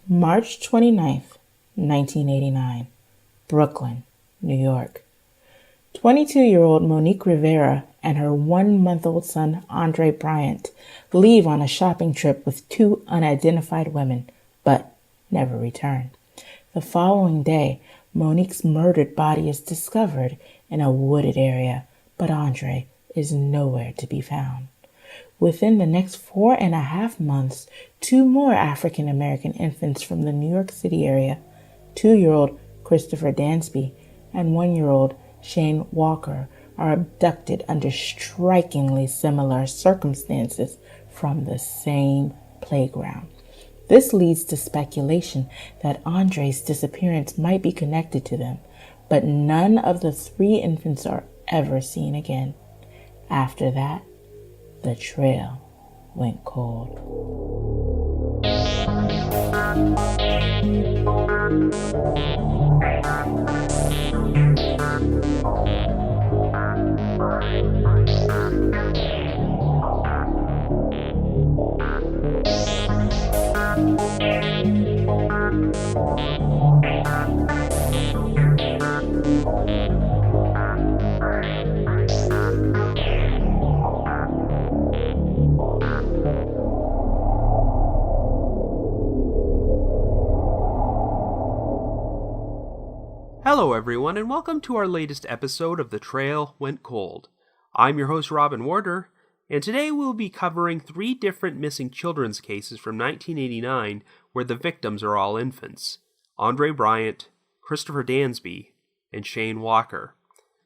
March 29th, 1989, Brooklyn, New York. 22-year-old Monique Rivera and her 1-month-old son, Andre Bryant, leave on a shopping trip with 2 unidentified women, but never return. The following day, Monique's murdered body is discovered in a wooded area, but Andre is nowhere to be found. Within the next 4.5 months, 2 more African-American infants from the New York City area, 2-year-old Christopher Dansby and 1-year-old Shane Walker, are abducted under strikingly similar circumstances from the same playground. This leads to speculation that Andre's disappearance might be connected to them, but none of the 3 infants are ever seen again. After that, the trail went cold. Hello everyone, and welcome to our latest episode of The Trail Went Cold. I'm your host Robin Warder, and today we'll be covering 3 different missing children's cases from 1989 where the victims are all infants: Andre Bryant, Christopher Dansby, and Shane Walker.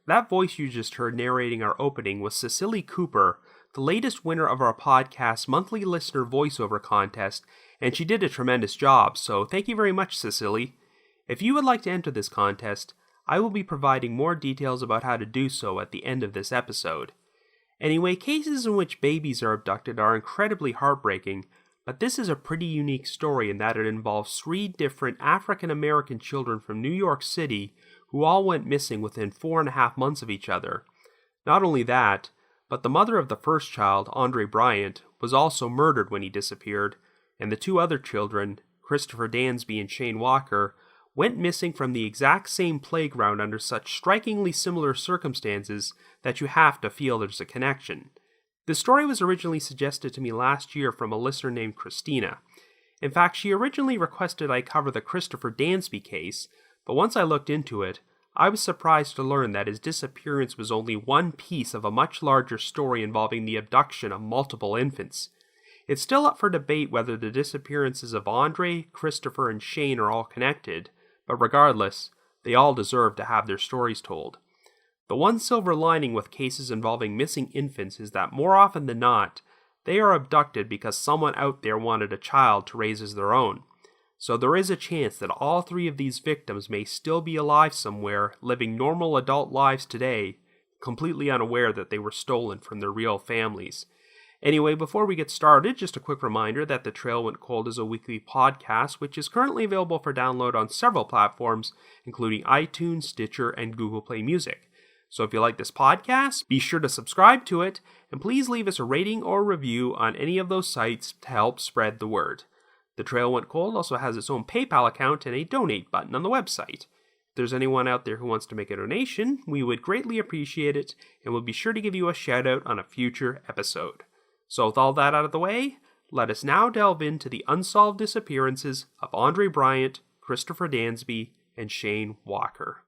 That voice you just heard narrating our opening was Cecily Cooper, the latest winner of our podcast's monthly listener voiceover contest, and she did a tremendous job, so thank you very much, Cecily. If you would like to enter this contest, I will be providing more details about how to do so at the end of this episode. Anyway, cases in which babies are abducted are incredibly heartbreaking, but this is a pretty unique story in that it involves 3 different African-American children from New York City who all went missing within 4.5 months of each other. Not only that, but the mother of the first child, Andre Bryant, was also murdered when he disappeared, and the 2 other children, Christopher Dansby and Shane Walker, went missing from the exact same playground under such strikingly similar circumstances that you have to feel there's a connection. The story was originally suggested to me last year from a listener named Christina. In fact, she originally requested I cover the Christopher Dansby case, but once I looked into it, I was surprised to learn that his disappearance was only one piece of a much larger story involving the abduction of multiple infants. It's still up for debate whether the disappearances of Andre, Christopher, and Shane are all connected, but regardless, they all deserve to have their stories told. The one silver lining with cases involving missing infants is that more often than not, they are abducted because someone out there wanted a child to raise as their own. So there is a chance that all 3 of these victims may still be alive somewhere, living normal adult lives today, completely unaware that they were stolen from their real families. Anyway, before we get started, just a quick reminder that The Trail Went Cold is a weekly podcast, which is currently available for download on several platforms, including iTunes, Stitcher, and Google Play Music. So if you like this podcast, be sure to subscribe to it, and please leave us a rating or review on any of those sites to help spread the word. The Trail Went Cold also has its own PayPal account and a donate button on the website. If there's anyone out there who wants to make a donation, we would greatly appreciate it, and we'll be sure to give you a shout out on a future episode. So with all that out of the way, let us now delve into the unsolved disappearances of Andre Bryant, Christopher Dansby, and Shane Walker.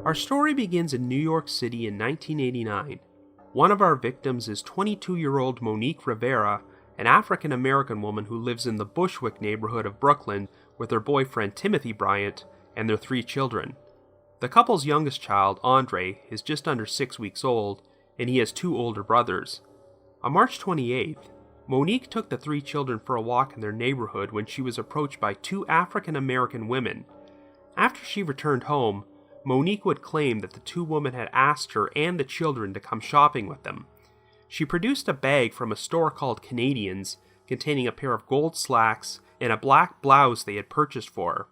Our story begins in New York City in 1989. One of our victims is 22-year-old Monique Rivera, an African-American woman who lives in the Bushwick neighborhood of Brooklyn with her boyfriend Timothy Bryant and their 3 children. The couple's youngest child, Andre, is just under 6 weeks old, and he has 2 older brothers. On March 28th, Monique took the 3 children for a walk in their neighborhood when she was approached by 2 African-American women. After she returned home, Monique would claim that the 2 women had asked her and the children to come shopping with them. She produced a bag from a store called Canadian's, containing a pair of gold slacks and a black blouse they had purchased for her.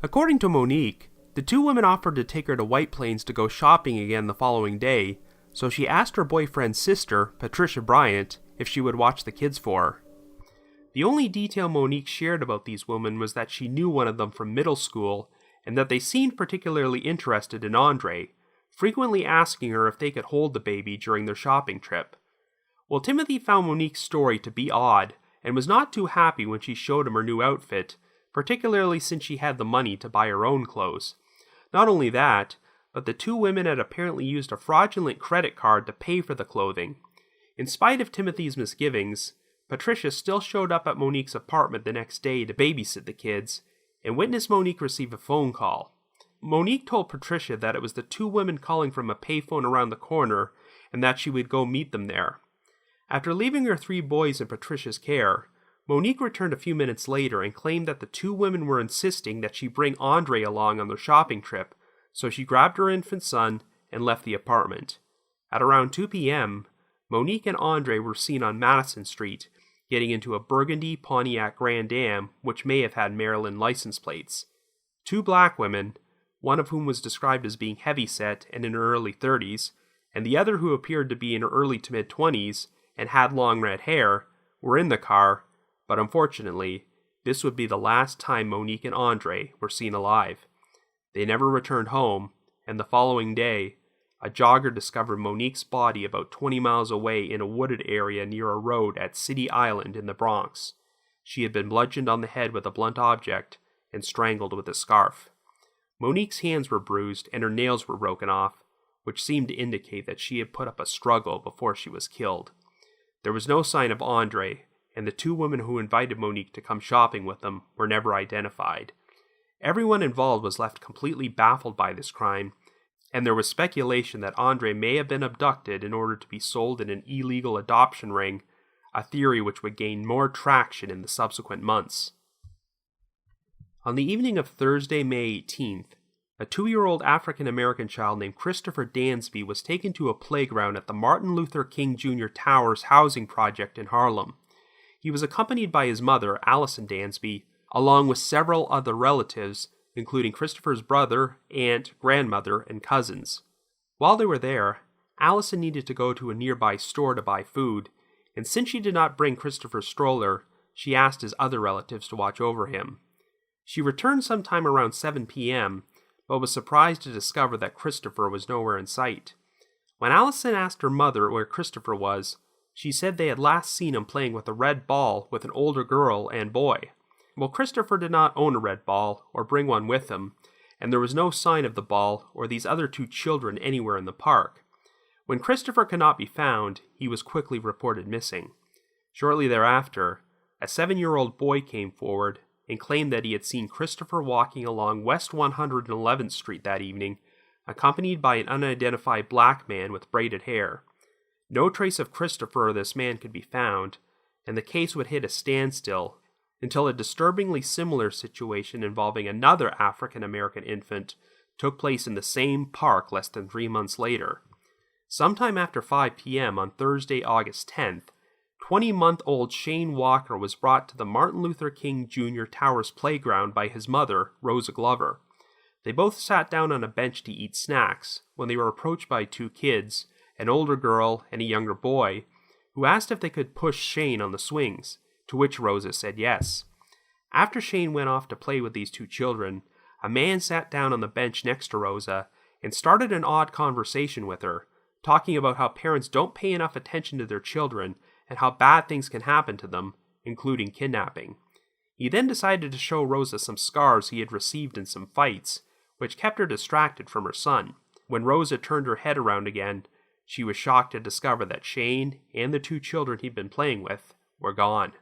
According to Monique, the two women offered to take her to White Plains to go shopping again the following day, so she asked her boyfriend's sister, Patricia Bryant, if she would watch the kids for her. The only detail Monique shared about these women was that she knew one of them from middle school and that they seemed particularly interested in Andre, frequently asking her if they could hold the baby during their shopping trip. Well, Timothy found Monique's story to be odd and was not too happy when she showed him her new outfit, particularly since she had the money to buy her own clothes. Not only that, but the two women had apparently used a fraudulent credit card to pay for the clothing. In spite of Timothy's misgivings, Patricia still showed up at Monique's apartment the next day to babysit the kids, and witnessed Monique receive a phone call. Monique told Patricia that it was the two women calling from a payphone around the corner, and that she would go meet them there. After leaving her three boys in Patricia's care, Monique returned a few minutes later and claimed that the two women were insisting that she bring Andre along on their shopping trip, so she grabbed her infant son and left the apartment. At around 2 p.m., Monique and Andre were seen on Madison Street, getting into a burgundy Pontiac Grand Am, which may have had Maryland license plates. Two black women, one of whom was described as being heavyset and in her early 30s, and the other who appeared to be in her early to mid-20s and had long red hair, were in the car, but unfortunately, this would be the last time Monique and Andre were seen alive. They never returned home, and the following day, a jogger discovered Monique's body about 20 miles away in a wooded area near a road at City Island in the Bronx. She had been bludgeoned on the head with a blunt object and strangled with a scarf. Monique's hands were bruised and her nails were broken off, which seemed to indicate that she had put up a struggle before she was killed. There was no sign of Andre, and the two women who invited Monique to come shopping with them were never identified. Everyone involved was left completely baffled by this crime, and there was speculation that Andre may have been abducted in order to be sold in an illegal adoption ring, a theory which would gain more traction in the subsequent months. On the evening of Thursday, May 18th, a 2-year-old African-American child named Christopher Dansby was taken to a playground at the Martin Luther King Jr. Towers housing project in Harlem. He was accompanied by his mother, Allison Dansby, along with several other relatives, including Christopher's brother, aunt, grandmother, and cousins. While they were there, Allison needed to go to a nearby store to buy food, and since she did not bring Christopher's stroller, she asked his other relatives to watch over him. She returned sometime around 7 p.m., but was surprised to discover that Christopher was nowhere in sight. When Allison asked her mother where Christopher was, she said they had last seen him playing with a red ball with an older girl and boy. Well, Christopher did not own a red ball or bring one with him, and there was no sign of the ball or these other two children anywhere in the park. When Christopher could not be found, he was quickly reported missing. Shortly thereafter, a 7-year-old boy came forward and claimed that he had seen Christopher walking along West 111th Street that evening, accompanied by an unidentified black man with braided hair. No trace of Christopher or this man could be found, and the case would hit a standstill until a disturbingly similar situation involving another African-American infant took place in the same park less than 3 months later. Sometime after 5 p.m. on Thursday, August 10th, 20-month-old Shane Walker was brought to the Martin Luther King Jr. Towers playground by his mother, Rosa Glover. They both sat down on a bench to eat snacks when they were approached by two kids, an older girl and a younger boy, who asked if they could push Shane on the swings, to which Rosa said yes. After Shane went off to play with these two children, a man sat down on the bench next to Rosa and started an odd conversation with her, talking about how parents don't pay enough attention to their children and how bad things can happen to them, including kidnapping. He then decided to show Rosa some scars he had received in some fights, which kept her distracted from her son. When Rosa turned her head around again, she was shocked to discover that Shane and the two children he'd been playing with were gone.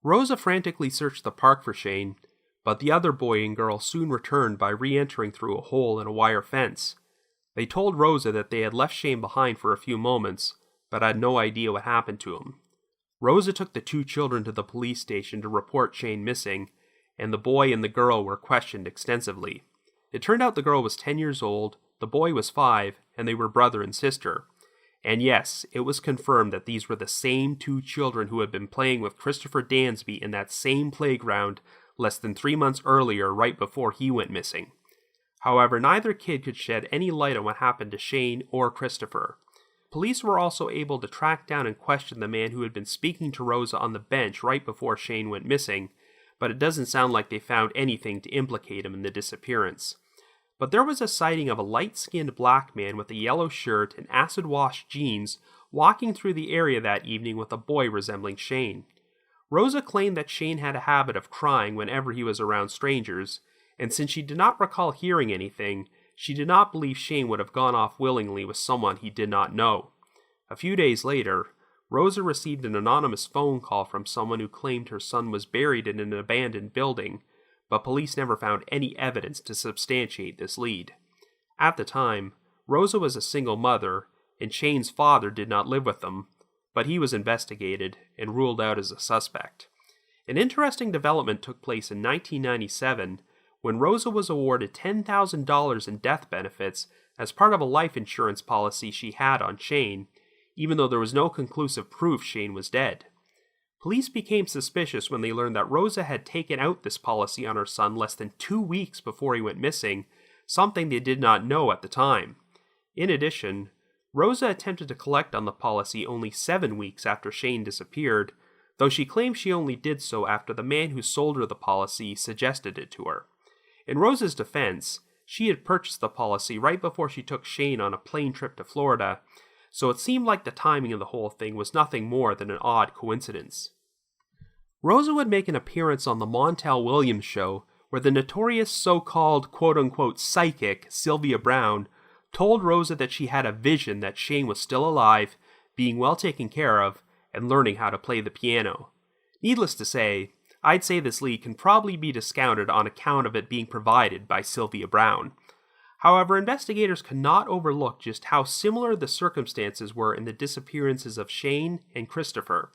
Rosa frantically searched the park for Shane, but the other boy and girl soon returned by re-entering through a hole in a wire fence. They told Rosa that they had left Shane behind for a few moments, but had no idea what happened to him. Rosa took the two children to the police station to report Shane missing, and the boy and the girl were questioned extensively. It turned out the girl was 10 years old, the boy was 5, and they were brother and sister. And yes, it was confirmed that these were the same two children who had been playing with Christopher Dansby in that same playground less than 3 months earlier, right before he went missing. However, neither kid could shed any light on what happened to Shane or Christopher. Police were also able to track down and question the man who had been speaking to Rosa on the bench right before Shane went missing, but it doesn't sound like they found anything to implicate him in the disappearance. But there was a sighting of a light-skinned black man with a yellow shirt and acid-washed jeans walking through the area that evening with a boy resembling Shane. Rosa claimed that Shane had a habit of crying whenever he was around strangers, and since she did not recall hearing anything, she did not believe Shane would have gone off willingly with someone he did not know. A few days later, Rosa received an anonymous phone call from someone who claimed her son was buried in an abandoned building, but police never found any evidence to substantiate this lead. At the time, Rosa was a single mother, and Shane's father did not live with them, but he was investigated and ruled out as a suspect. An interesting development took place in 1997 when Rosa was awarded $10,000 in death benefits as part of a life insurance policy she had on Shane, even though there was no conclusive proof Shane was dead. Police became suspicious when they learned that Rosa had taken out this policy on her son less than 2 weeks before he went missing, something they did not know at the time. In addition, Rosa attempted to collect on the policy only 7 weeks after Shane disappeared, though she claimed she only did so after the man who sold her the policy suggested it to her. In Rosa's defense, she had purchased the policy right before she took Shane on a plane trip to Florida, so it seemed like the timing of the whole thing was nothing more than an odd coincidence. Rosa would make an appearance on the Montel Williams show, where the notorious so-called quote-unquote psychic Sylvia Browne told Rosa that she had a vision that Shane was still alive, being well taken care of, and learning how to play the piano. Needless to say, I'd say this lead can probably be discounted on account of it being provided by Sylvia Browne. However, investigators cannot overlook just how similar the circumstances were in the disappearances of Shane and Christopher.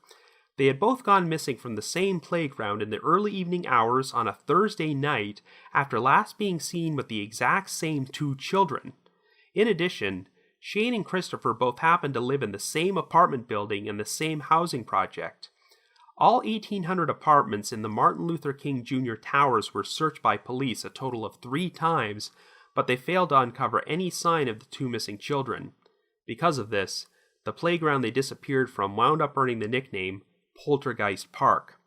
They had both gone missing from the same playground in the early evening hours on a Thursday night after last being seen with the exact same two children. In addition, Shane and Christopher both happened to live in the same apartment building in the same housing project. All 1,800 apartments in the Martin Luther King Jr. Towers were searched by police a total of 3 times, but they failed to uncover any sign of the two missing children. Because of this, the playground they disappeared from wound up earning the nickname Poltergeist Park.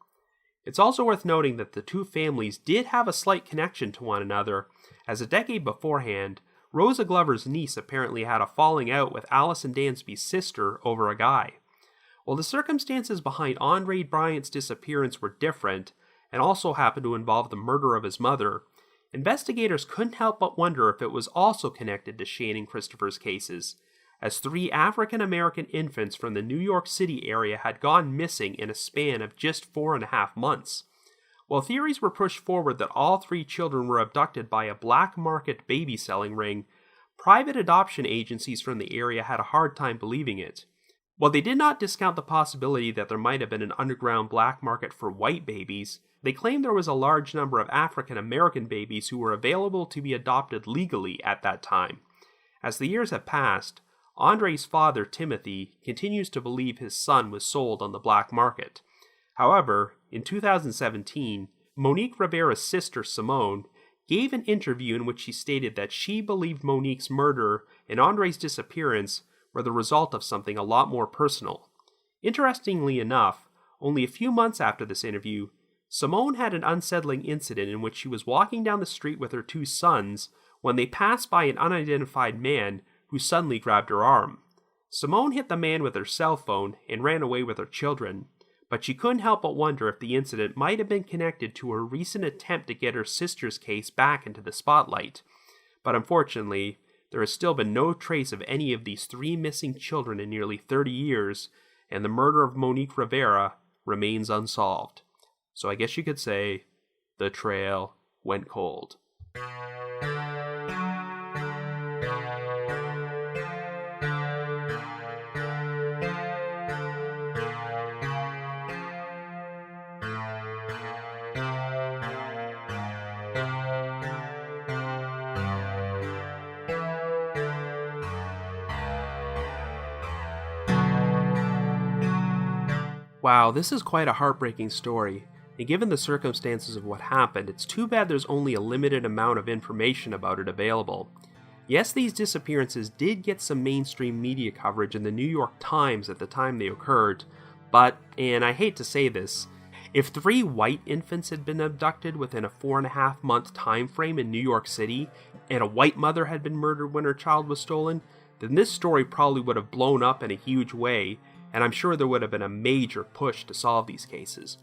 It's also worth noting that the two families did have a slight connection to one another, as a decade beforehand, Rosa Glover's niece apparently had a falling out with Allison Dansby's sister over a guy. While the circumstances behind Andre Bryant's disappearance were different, and also happened to involve the murder of his mother, investigators couldn't help but wonder if it was also connected to Shane and Christopher's cases, as 3 African-American infants from the New York City area had gone missing in a span of just 4.5 months. While theories were pushed forward that all 3 children were abducted by a black market baby selling ring, private adoption agencies from the area had a hard time believing it. While they did not discount the possibility that there might have been an underground black market for white babies, they claimed there was a large number of African-American babies who were available to be adopted legally at that time. As the years have passed, Andre's father, Timothy, continues to believe his son was sold on the black market. However, in 2017, Monique Rivera's sister, Simone, gave an interview in which she stated that she believed Monique's murder and Andre's disappearance were the result of something a lot more personal. Interestingly enough, only a few months after this interview, Simone had an unsettling incident in which she was walking down the street with her 2 sons when they passed by an unidentified man who suddenly grabbed her arm. Simone hit the man with her cell phone and ran away with her children, but she couldn't help but wonder if the incident might have been connected to her recent attempt to get her sister's case back into the spotlight. But unfortunately, there has still been no trace of any of these 3 missing children in nearly 30 years, and the murder of Monique Rivera remains unsolved. So I guess you could say, the trail went cold. Wow, this is quite a heartbreaking story, and given the circumstances of what happened, it's too bad there's only a limited amount of information about it available. Yes, these disappearances did get some mainstream media coverage in the New York Times at the time they occurred, but, and I hate to say this, if 3 white infants had been abducted within a 4.5-month time frame in New York City, and a white mother had been murdered when her child was stolen, then this story probably would have blown up in a huge way, and I'm sure there would have been a major push to solve these cases.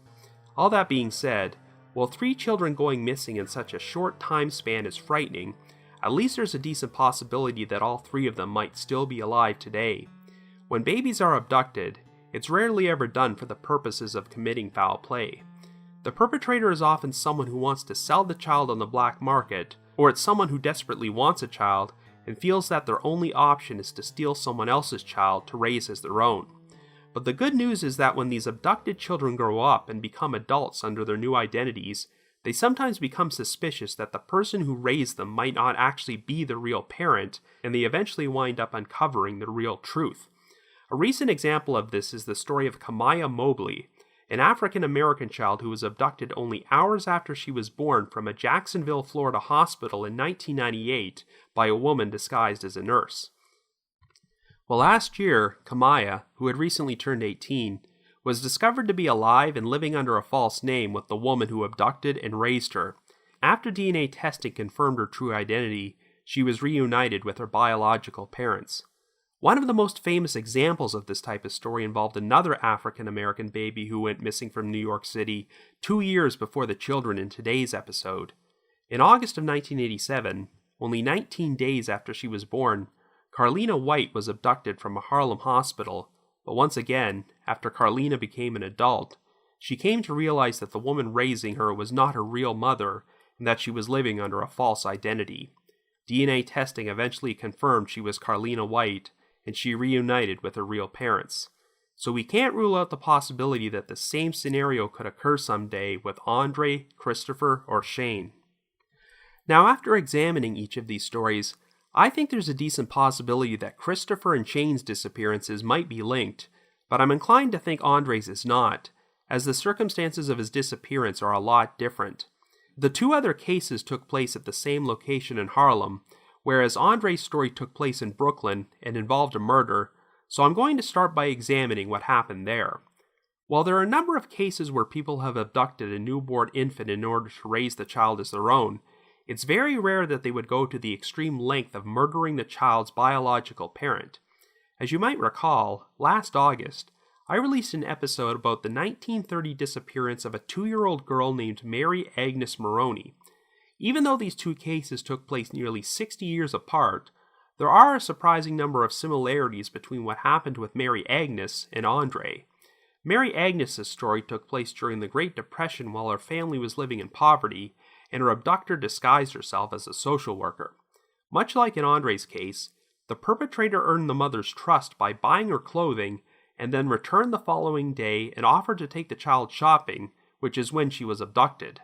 All that being said, while 3 children going missing in such a short time span is frightening, at least there's a decent possibility that all 3 of them might still be alive today. When babies are abducted, it's rarely ever done for the purposes of committing foul play. The perpetrator is often someone who wants to sell the child on the black market, or it's someone who desperately wants a child and feels that their only option is to steal someone else's child to raise as their own. But the good news is that when these abducted children grow up and become adults under their new identities, they sometimes become suspicious that the person who raised them might not actually be the real parent, and they eventually wind up uncovering the real truth. A recent example of this is the story of Kamaya Mobley, an African-American child who was abducted only hours after she was born from a Jacksonville, Florida hospital in 1998 by a woman disguised as a nurse. Well, last year, Kamaya, who had recently turned 18, was discovered to be alive and living under a false name with the woman who abducted and raised her. After DNA testing confirmed her true identity, she was reunited with her biological parents. One of the most famous examples of this type of story involved another African-American baby who went missing from New York City 2 years before the children in today's episode. In August of 1987, only 19 days after she was born, Carlina White was abducted from a Harlem hospital, but once again, after Carlina became an adult, she came to realize that the woman raising her was not her real mother and that she was living under a false identity. DNA testing eventually confirmed she was Carlina White, and she reunited with her real parents. So we can't rule out the possibility that the same scenario could occur someday with Andre, Christopher, or Shane. Now, after examining each of these stories, I think there's a decent possibility that Christopher and Shane's disappearances might be linked, but I'm inclined to think Andre's is not, as the circumstances of his disappearance are a lot different. The 2 other cases took place at the same location in Harlem, whereas Andre's story took place in Brooklyn and involved a murder, so I'm going to start by examining what happened there. While there are a number of cases where people have abducted a newborn infant in order to raise the child as their own, it's very rare that they would go to the extreme length of murdering the child's biological parent. As you might recall, last August, I released an episode about the 1930 disappearance of a 2-year-old girl named Mary Agnes Maroney. Even though these 2 cases took place nearly 60 years apart, there are a surprising number of similarities between what happened with Mary Agnes and Andre. Mary Agnes' story took place during the Great Depression while her family was living in poverty, and her abductor disguised herself as a social worker. Much like in Andre's case, the perpetrator earned the mother's trust by buying her clothing and then returned the following day and offered to take the child shopping, which is when she was abducted.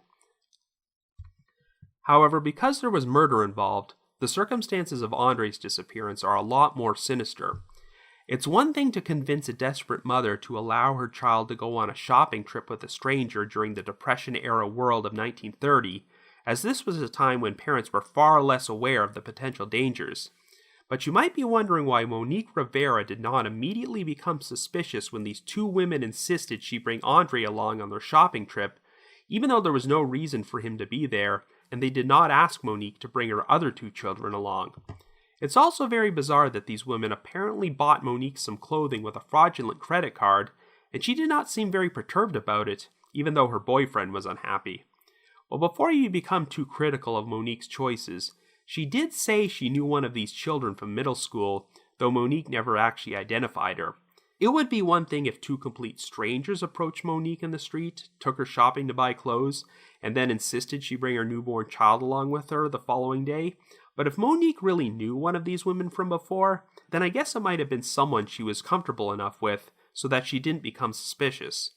However, because there was murder involved, the circumstances of Andre's disappearance are a lot more sinister. It's one thing to convince a desperate mother to allow her child to go on a shopping trip with a stranger during the Depression-era world of 1930, as this was a time when parents were far less aware of the potential dangers. But you might be wondering why Monique Rivera did not immediately become suspicious when these 2 women insisted she bring Andre along on their shopping trip, even though there was no reason for him to be there, and they did not ask Monique to bring her other 2 children along. It's also very bizarre that these women apparently bought Monique some clothing with a fraudulent credit card, and she did not seem very perturbed about it, even though her boyfriend was unhappy. Well, before you become too critical of Monique's choices, she did say she knew one of these children from middle school, though Monique never actually identified her. It would be one thing if 2 complete strangers approached Monique in the street, took her shopping to buy clothes, and then insisted she bring her newborn child along with her the following day. But if Monique really knew one of these women from before, then I guess it might have been someone she was comfortable enough with so that she didn't become suspicious.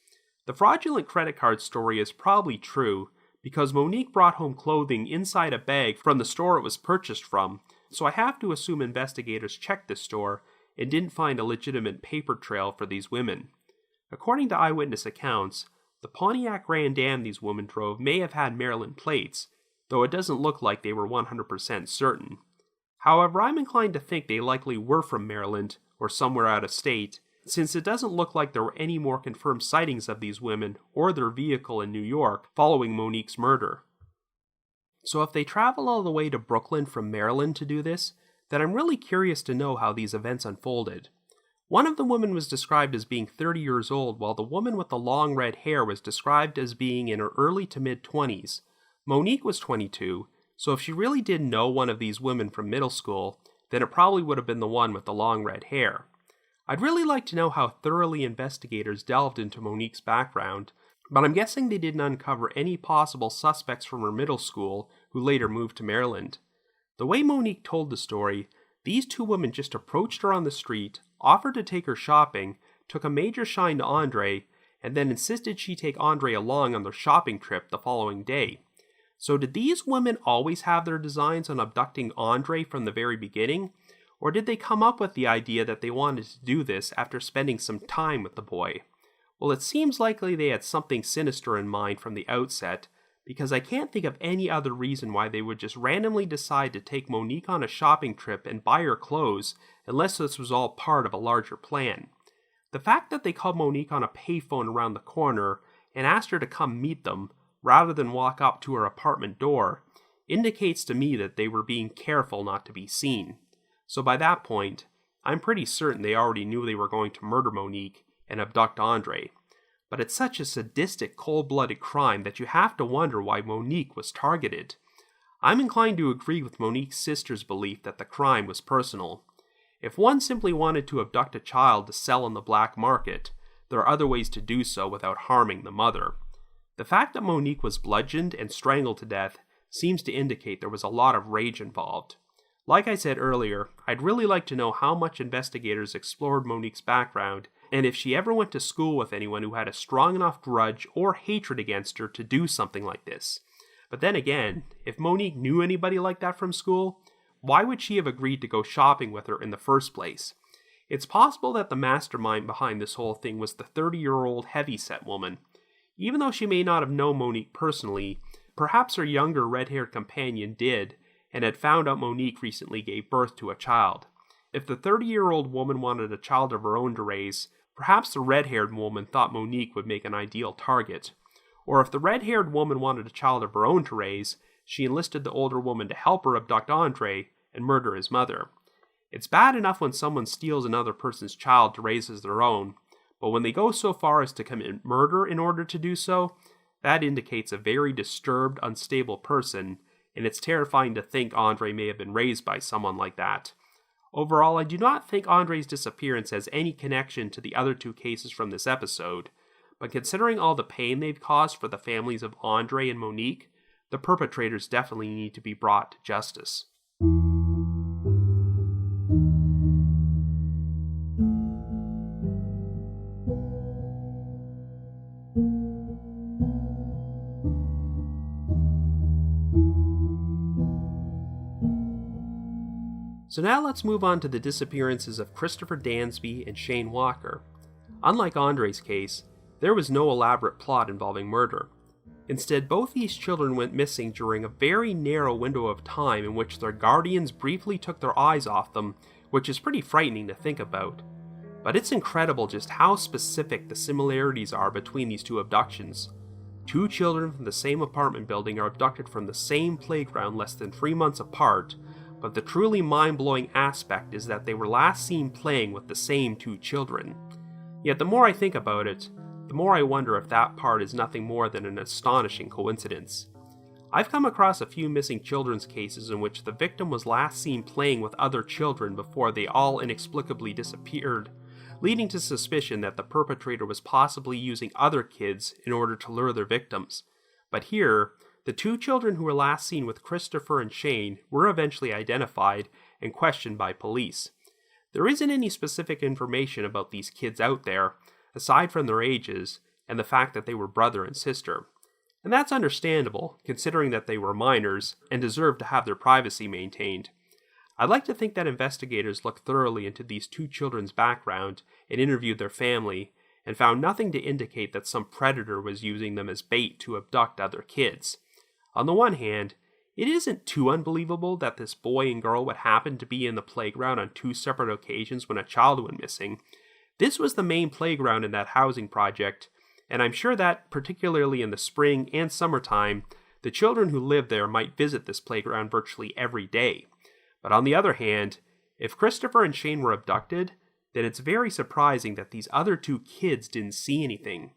The fraudulent credit card story is probably true because Monique brought home clothing inside a bag from the store it was purchased from, so I have to assume investigators checked the store and didn't find a legitimate paper trail for these women. According to eyewitness accounts, the Pontiac Grand Am these women drove may have had Maryland plates, though it doesn't look like they were 100% certain. However, I'm inclined to think they likely were from Maryland or somewhere out of state, since it doesn't look like there were any more confirmed sightings of these women or their vehicle in New York following Monique's murder. So if they travel all the way to Brooklyn from Maryland to do this, then I'm really curious to know how these events unfolded. One of the women was described as being 30 years old, while the woman with the long red hair was described as being in her early to mid-20s. Monique was 22, so if she really did know one of these women from middle school, then it probably would have been the one with the long red hair. I'd really like to know how thoroughly investigators delved into Monique's background, but I'm guessing they didn't uncover any possible suspects from her middle school who later moved to Maryland. The way Monique told the story, these two women just approached her on the street, offered to take her shopping, took a major shine to Andre, and then insisted she take Andre along on their shopping trip the following day. So did these women always have their designs on abducting Andre from the very beginning? Or did they come up with the idea that they wanted to do this after spending some time with the boy? Well, it seems likely they had something sinister in mind from the outset, because I can't think of any other reason why they would just randomly decide to take Monique on a shopping trip and buy her clothes, unless this was all part of a larger plan. The fact that they called Monique on a payphone around the corner and asked her to come meet them, rather than walk up to her apartment door, indicates to me that they were being careful not to be seen. So by that point, I'm pretty certain they already knew they were going to murder Monique and abduct Andre. But it's such a sadistic, cold-blooded crime that you have to wonder why Monique was targeted. I'm inclined to agree with Monique's sister's belief that the crime was personal. If one simply wanted to abduct a child to sell on the black market, there are other ways to do so without harming the mother. The fact that Monique was bludgeoned and strangled to death seems to indicate there was a lot of rage involved. Like I said earlier, I'd really like to know how much investigators explored Monique's background, and if she ever went to school with anyone who had a strong enough grudge or hatred against her to do something like this. But then again, if Monique knew anybody like that from school, why would she have agreed to go shopping with her in the first place? It's possible that the mastermind behind this whole thing was the 30-year-old heavyset woman. Even though she may not have known Monique personally, perhaps her younger red-haired companion did, and had found out Monique recently gave birth to a child. If the 30-year-old woman wanted a child of her own to raise, perhaps the red-haired woman thought Monique would make an ideal target. Or if the red-haired woman wanted a child of her own to raise, she enlisted the older woman to help her abduct Andre and murder his mother. It's bad enough when someone steals another person's child to raise as their own, but when they go so far as to commit murder in order to do so, that indicates a very disturbed, unstable person, and it's terrifying to think Andre may have been raised by someone like that. Overall, I do not think Andre's disappearance has any connection to the other two cases from this episode, but considering all the pain they've caused for the families of Andre and Monique, the perpetrators definitely need to be brought to justice. So now let's move on to the disappearances of Christopher Dansby and Shane Walker. Unlike Andre's case, there was no elaborate plot involving murder. Instead, both these children went missing during a very narrow window of time in which their guardians briefly took their eyes off them, which is pretty frightening to think about. But it's incredible just how specific the similarities are between these two abductions. Two children from the same apartment building are abducted from the same playground less than 3 months apart, but the truly mind-blowing aspect is that they were last seen playing with the same two children. Yet the more I think about it, the more I wonder if that part is nothing more than an astonishing coincidence. I've come across a few missing children's cases in which the victim was last seen playing with other children before they all inexplicably disappeared, leading to suspicion that the perpetrator was possibly using other kids in order to lure their victims. But here, the two children who were last seen with Christopher and Shane were eventually identified and questioned by police. There isn't any specific information about these kids out there, aside from their ages and the fact that they were brother and sister. And that's understandable, considering that they were minors and deserved to have their privacy maintained. I'd like to think that investigators looked thoroughly into these two children's background and interviewed their family, and found nothing to indicate that some predator was using them as bait to abduct other kids. On the one hand, it isn't too unbelievable that this boy and girl would happen to be in the playground on two separate occasions when a child went missing. This was the main playground in that housing project, and I'm sure that, particularly in the spring and summertime, the children who lived there might visit this playground virtually every day. But on the other hand, if Christopher and Shane were abducted, then it's very surprising that these other two kids didn't see anything.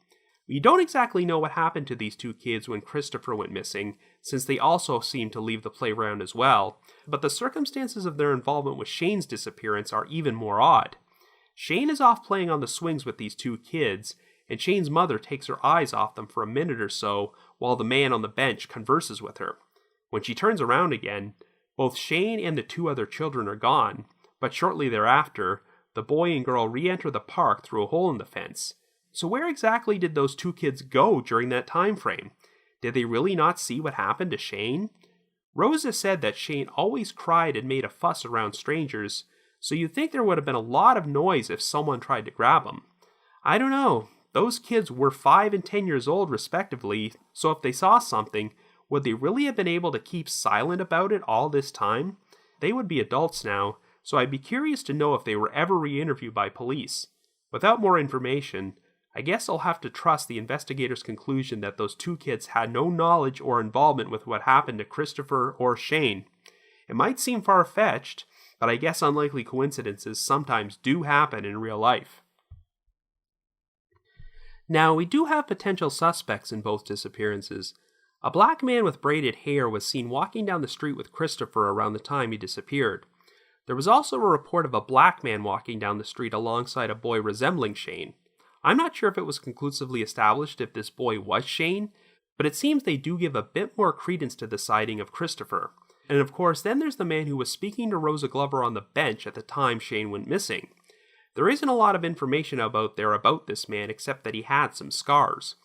We don't exactly know what happened to these two kids when Christopher went missing, since they also seemed to leave the playground as well, but the circumstances of their involvement with Shane's disappearance are even more odd. Shane is off playing on the swings with these two kids, and Shane's mother takes her eyes off them for a minute or so while the man on the bench converses with her. When she turns around again, both Shane and the two other children are gone, but shortly thereafter, the boy and girl re-enter the park through a hole in the fence. So where exactly did those two kids go during that time frame? Did they really not see what happened to Shane? Rosa said that Shane always cried and made a fuss around strangers, so you'd think there would have been a lot of noise if someone tried to grab him. I don't know. Those kids were 5 and 10 years old respectively, so if they saw something, would they really have been able to keep silent about it all this time? They would be adults now, so I'd be curious to know if they were ever re-interviewed by police. Without more information, I guess I'll have to trust the investigators' conclusion that those two kids had no knowledge or involvement with what happened to Christopher or Shane. It might seem far-fetched, but I guess unlikely coincidences sometimes do happen in real life. Now, we do have potential suspects in both disappearances. A black man with braided hair was seen walking down the street with Christopher around the time he disappeared. There was also a report of a black man walking down the street alongside a boy resembling Shane. I'm not sure if it was conclusively established if this boy was Shane, but it seems they do give a bit more credence to the sighting of Christopher. And of course, then there's the man who was speaking to Rosa Glover on the bench at the time Shane went missing. There isn't a lot of information about this man except that he had some scars.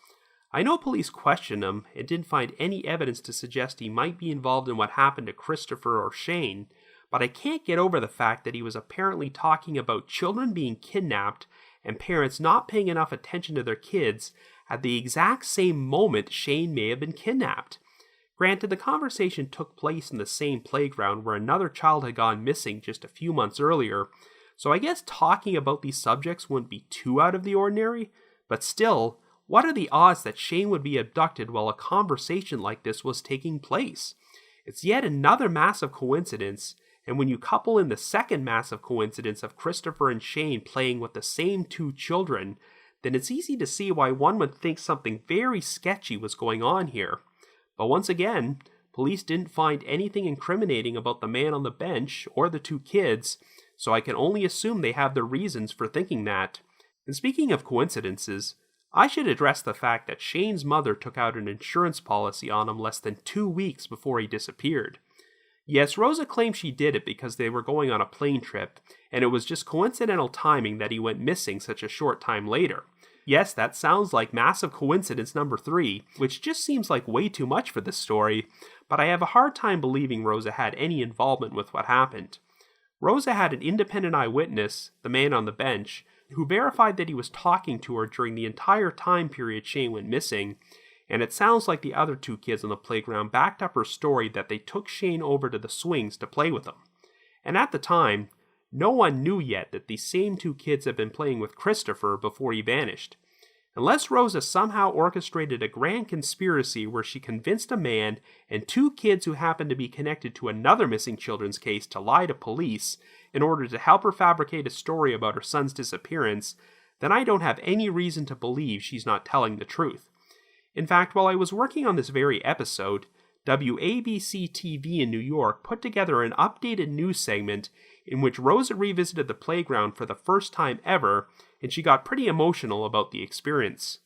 I know police questioned him and didn't find any evidence to suggest he might be involved in what happened to Christopher or Shane, but I can't get over the fact that he was apparently talking about children being kidnapped and parents not paying enough attention to their kids at the exact same moment Shane may have been kidnapped. Granted, the conversation took place in the same playground where another child had gone missing just a few months earlier, so I guess talking about these subjects wouldn't be too out of the ordinary, but still, what are the odds that Shane would be abducted while a conversation like this was taking place? It's yet another massive coincidence, and when you couple in the second massive coincidence of Christopher and Shane playing with the same two children, then it's easy to see why one would think something very sketchy was going on here. But once again, police didn't find anything incriminating about the man on the bench or the two kids, so I can only assume they have their reasons for thinking that. And speaking of coincidences, I should address the fact that Shane's mother took out an insurance policy on him less than 2 weeks before he disappeared. Yes, Rosa claims she did it because they were going on a plane trip, and it was just coincidental timing that he went missing such a short time later. Yes, that sounds like massive coincidence number 3, which just seems like way too much for this story, but I have a hard time believing Rosa had any involvement with what happened. Rosa had an independent eyewitness, the man on the bench, who verified that he was talking to her during the entire time period Shane went missing, and it sounds like the other two kids on the playground backed up her story that they took Shane over to the swings to play with him. And at the time, no one knew yet that these same two kids had been playing with Christopher before he vanished. Unless Rosa somehow orchestrated a grand conspiracy where she convinced a man and two kids who happened to be connected to another missing children's case to lie to police in order to help her fabricate a story about her son's disappearance, then I don't have any reason to believe she's not telling the truth. In fact, while I was working on this very episode, WABC-TV in New York put together an updated news segment in which Rosa revisited the playground for the first time ever, and she got pretty emotional about the experience.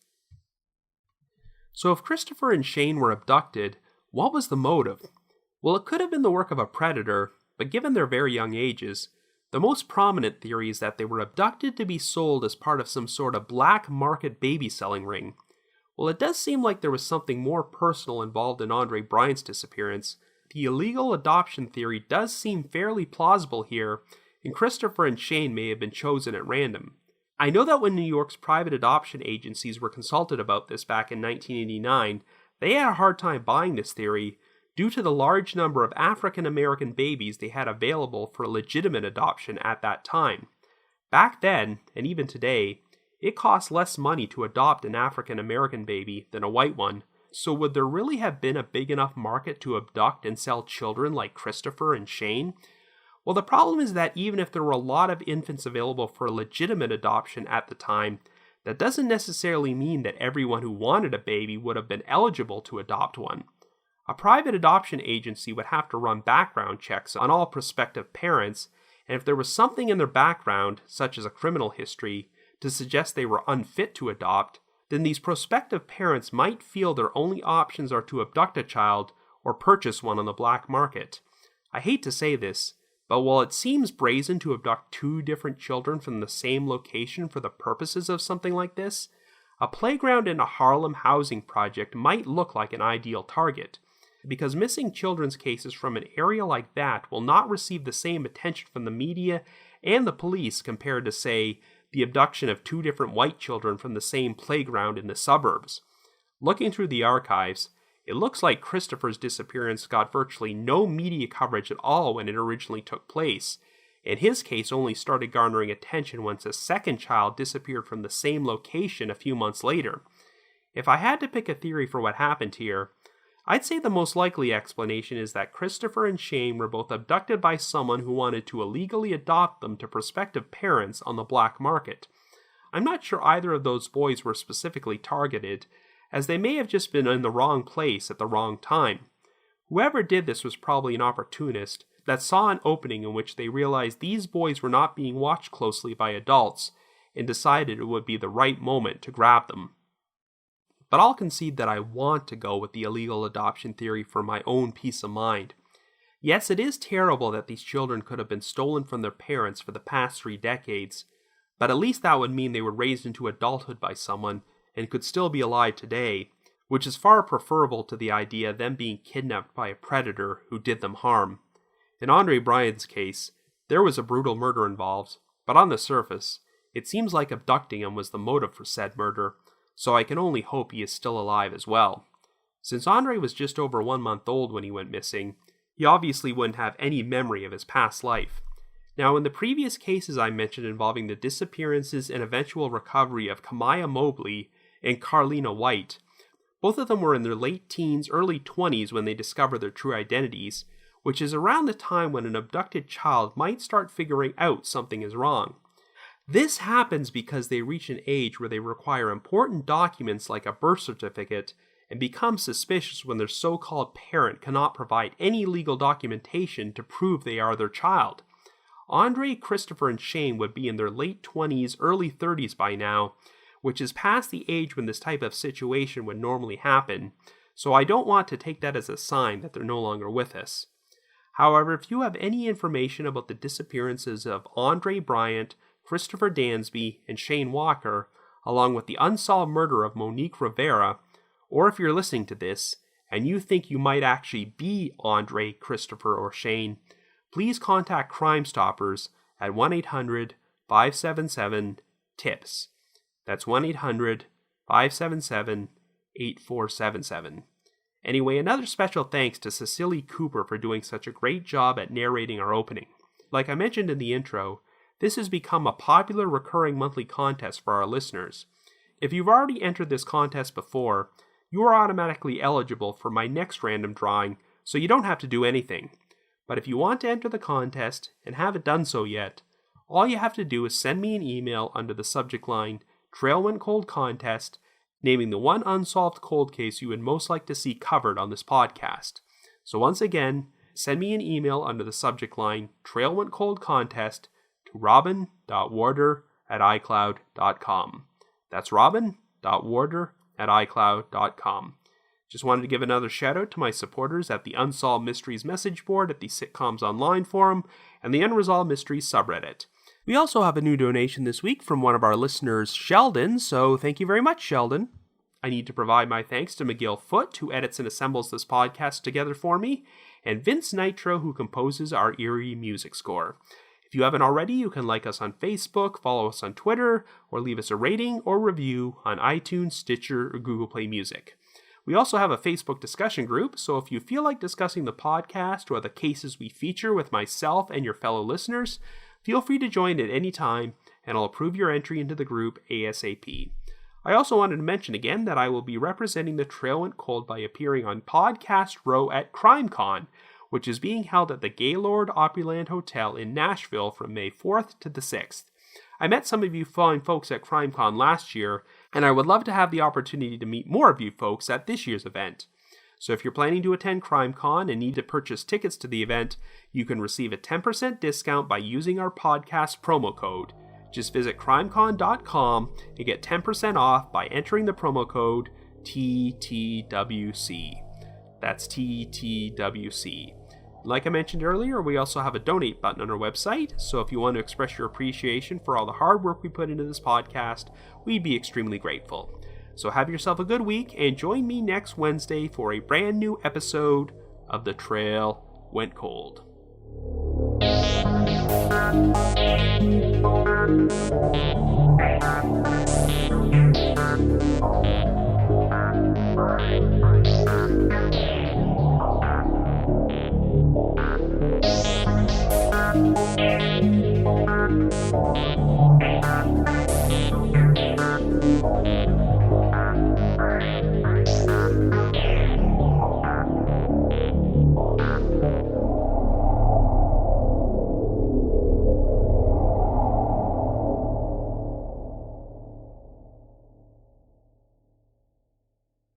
So if Christopher and Shane were abducted, what was the motive? Well, it could have been the work of a predator, but given their very young ages, the most prominent theory is that they were abducted to be sold as part of some sort of black market baby selling ring. Well, it does seem like there was something more personal involved in Andre Bryant's disappearance. The illegal adoption theory does seem fairly plausible here, and Christopher and Shane may have been chosen at random. I know that when New York's private adoption agencies were consulted about this back in 1989, they had a hard time buying this theory due to the large number of African American babies they had available for legitimate adoption at that time. Back then, and even today, it costs less money to adopt an African American baby than a white one, so would there really have been a big enough market to abduct and sell children like Christopher and Shane? Well, the problem is that even if there were a lot of infants available for legitimate adoption at the time, that doesn't necessarily mean that everyone who wanted a baby would have been eligible to adopt one. A private adoption agency would have to run background checks on all prospective parents, and if there was something in their background, such as a criminal history, to suggest they were unfit to adopt, then these prospective parents might feel their only options are to abduct a child or purchase one on the black market. I hate to say this, but while it seems brazen to abduct two different children from the same location for the purposes of something like this, a playground in a Harlem housing project might look like an ideal target, because missing children's cases from an area like that will not receive the same attention from the media and the police compared to, say, the abduction of two different white children from the same playground in the suburbs. Looking through the archives, it looks like Christopher's disappearance got virtually no media coverage at all when it originally took place, and his case only started garnering attention once a second child disappeared from the same location a few months later. If I had to pick a theory for what happened here, I'd say the most likely explanation is that Christopher and Shane were both abducted by someone who wanted to illegally adopt them to prospective parents on the black market. I'm not sure either of those boys were specifically targeted, as they may have just been in the wrong place at the wrong time. Whoever did this was probably an opportunist that saw an opening in which they realized these boys were not being watched closely by adults and decided it would be the right moment to grab them. But I'll concede that I want to go with the illegal adoption theory for my own peace of mind. Yes, it is terrible that these children could have been stolen from their parents for the past 3 decades, but at least that would mean they were raised into adulthood by someone and could still be alive today, which is far preferable to the idea of them being kidnapped by a predator who did them harm. In Andre Bryant's case, there was a brutal murder involved, but on the surface, it seems like abducting him was the motive for said murder, so I can only hope he is still alive as well. Since Andre was just over 1 month old when he went missing, he obviously wouldn't have any memory of his past life. Now, in the previous cases I mentioned involving the disappearances and eventual recovery of Kamaya Mobley and Carlina White, both of them were in their late teens, early 20s when they discovered their true identities, which is around the time when an abducted child might start figuring out something is wrong. This happens because they reach an age where they require important documents like a birth certificate and become suspicious when their so-called parent cannot provide any legal documentation to prove they are their child. Andre, Christopher, and Shane would be in their late 20s, early 30s by now, which is past the age when this type of situation would normally happen, so I don't want to take that as a sign that they're no longer with us. However, if you have any information about the disappearances of Andre Bryant, Christopher Dansby, and Shane Walker, along with the unsolved murder of Monique Rivera, or if you're listening to this and you think you might actually be Andre, Christopher, or Shane, please contact Crime Stoppers at 1-800-577-TIPS. That's 1-800-577-8477. Anyway, another special thanks to Cecily Cooper for doing such a great job at narrating our opening. Like I mentioned in the intro, this has become a popular recurring monthly contest for our listeners. If you've already entered this contest before, you are automatically eligible for my next random drawing, so you don't have to do anything. But if you want to enter the contest and haven't done so yet, all you have to do is send me an email under the subject line Trail Went Cold Contest, naming the one unsolved cold case you would most like to see covered on this podcast. So once again, send me an email under the subject line Trail Went Cold Contest to robin.warder@icloud.com. That's robin.warder@icloud.com. Just wanted to give another shout out to my supporters at the Unsolved Mysteries message board at the Sitcoms Online forum and the Unresolved Mysteries subreddit. We also have a new donation this week from one of our listeners, Sheldon, so thank you very much, Sheldon. I need to provide my thanks to McGill Foote, who edits and assembles this podcast together for me, and Vince Nitro, who composes our eerie music score. If you haven't already, you can like us on Facebook, follow us on Twitter, or leave us a rating or review on iTunes, Stitcher, or Google Play Music. We also have a Facebook discussion group, so if you feel like discussing the podcast or the cases we feature with myself and your fellow listeners, feel free to join at any time, and I'll approve your entry into the group ASAP. I also wanted to mention again that I will be representing the Trail Went Cold by appearing on Podcast Row at CrimeCon, which is being held at the Gaylord Opryland Hotel in Nashville from May 4th to the 6th. I met some of you fine folks at CrimeCon last year, and I would love to have the opportunity to meet more of you folks at this year's event. So if you're planning to attend CrimeCon and need to purchase tickets to the event, you can receive a 10% discount by using our podcast promo code. Just visit crimecon.com and get 10% off by entering the promo code TTWC. That's TTWC. Like I mentioned earlier, we also have a donate button on our website, so if you want to express your appreciation for all the hard work we put into this podcast, we'd be extremely grateful. So have yourself a good week, and join me next Wednesday for a brand new episode of The Trail Went Cold.